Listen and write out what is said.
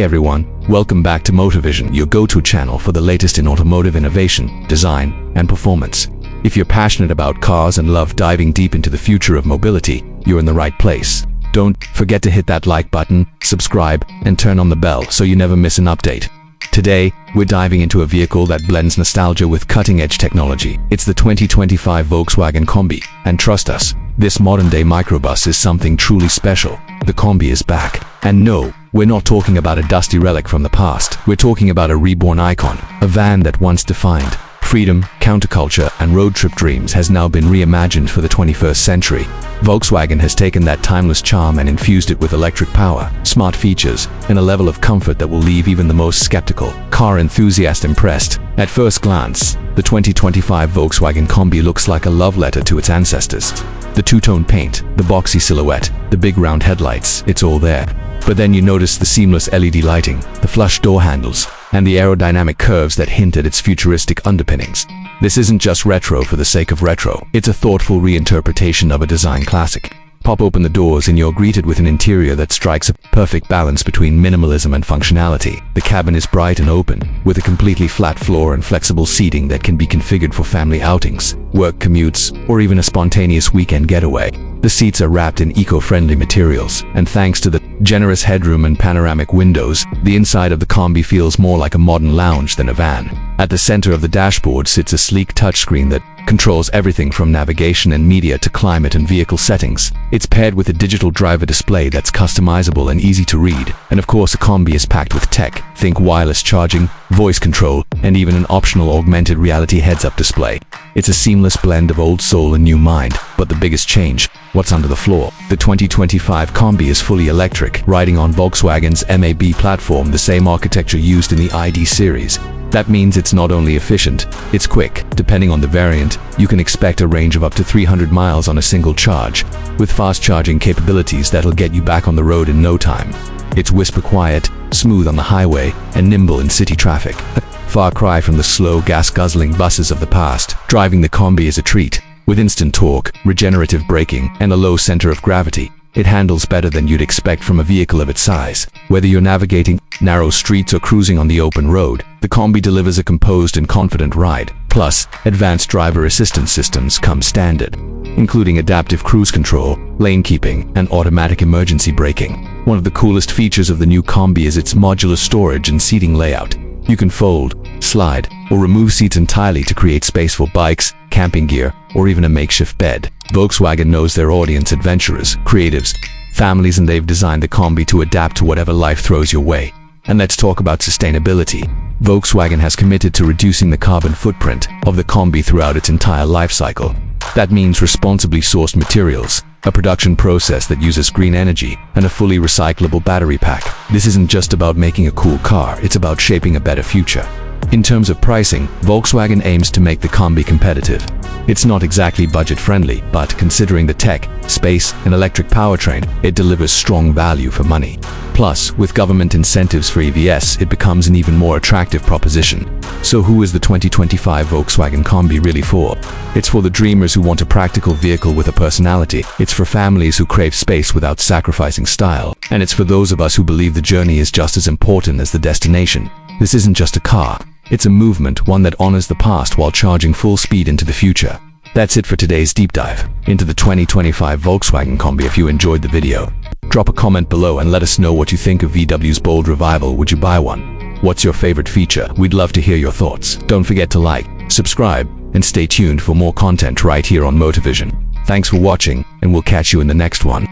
Hey everyone, welcome back to Motivision, your go-to channel for the latest in automotive innovation, design, and performance. If you're passionate about cars and love diving deep into the future of mobility, you're in the right place. Don't forget to hit that like button, subscribe, and turn on the bell so you never miss an update. Today, we're diving into a vehicle that blends nostalgia with cutting-edge technology. It's the 2025 Volkswagen Kombi, and trust us, this modern-day microbus is something truly special. The Kombi is back. And no, we're not talking about a dusty relic from the past. We're talking about a reborn icon, a van that once defined freedom, counterculture, and road trip dreams has now been reimagined for the 21st century. Volkswagen has taken that timeless charm and infused it with electric power, smart features, and a level of comfort that will leave even the most skeptical car enthusiast impressed. At first glance, the 2025 Volkswagen Kombi looks like a love letter to its ancestors. The two-tone paint, the boxy silhouette, the big round headlights, it's all there. But then you notice the seamless LED lighting, the flush door handles, and the aerodynamic curves that hint at its futuristic underpinnings. This isn't just retro for the sake of retro. It's a thoughtful reinterpretation of a design classic. Pop open the doors and you're greeted with an interior that strikes a perfect balance between minimalism and functionality. The cabin is bright and open, with a completely flat floor and flexible seating that can be configured for family outings, work commutes, or even a spontaneous weekend getaway. The seats are wrapped in eco-friendly materials, and thanks to the generous headroom and panoramic windows, the inside of the Kombi feels more like a modern lounge than a van. At the center of the dashboard sits a sleek touchscreen that controls everything from navigation and media to climate and vehicle settings. It's paired with a digital driver display that's customizable and easy to read. And of course, a Kombi is packed with tech. Think wireless charging, voice control, and even an optional augmented reality heads-up display. It's a seamless blend of old soul and new mind. But the biggest change, what's under the floor? The 2025 Kombi is fully electric, riding on Volkswagen's MAB platform, the same architecture used in the ID series. That means it's not only efficient, it's quick. Depending on the variant, you can expect a range of up to 300 miles on a single charge, with fast charging capabilities that'll get you back on the road in no time. It's whisper quiet, smooth on the highway, and nimble in city traffic. A far cry from the slow, gas-guzzling buses of the past. Driving the Kombi is a treat. With instant torque, regenerative braking, and a low center of gravity, it handles better than you'd expect from a vehicle of its size. Whether you're navigating narrow streets or cruising on the open road, the Kombi delivers a composed and confident ride. Plus, advanced driver assistance systems come standard, including adaptive cruise control, lane keeping, and automatic emergency braking. One of the coolest features of the new Kombi is its modular storage and seating layout. You can fold, slide, or remove seats entirely to create space for bikes, camping gear, or even a makeshift bed. Volkswagen knows their audience: adventurers, creatives, families, and they've designed the Kombi to adapt to whatever life throws your way. And let's talk about sustainability. Volkswagen has committed to reducing the carbon footprint of the Kombi throughout its entire life cycle. That means responsibly sourced materials, a production process that uses green energy, and a fully recyclable battery pack. This isn't just about making a cool car, it's about shaping a better future. In terms of pricing, Volkswagen aims to make the Kombi competitive. It's not exactly budget-friendly, but considering the tech, space, and electric powertrain, it delivers strong value for money. Plus, with government incentives for EVs, it becomes an even more attractive proposition. So who is the 2025 Volkswagen Kombi really for? It's for the dreamers who want a practical vehicle with a personality. It's for families who crave space without sacrificing style. And it's for those of us who believe the journey is just as important as the destination. This isn't just a car. It's a movement, one that honors the past while charging full speed into the future. That's it for today's deep dive into the 2025 Volkswagen Kombi. If you enjoyed the video, drop a comment below and let us know what you think of VW's bold revival. Would you buy one? What's your favorite feature? We'd love to hear your thoughts. Don't forget to like, subscribe, and stay tuned for more content right here on Motivision. Thanks for watching, and we'll catch you in the next one.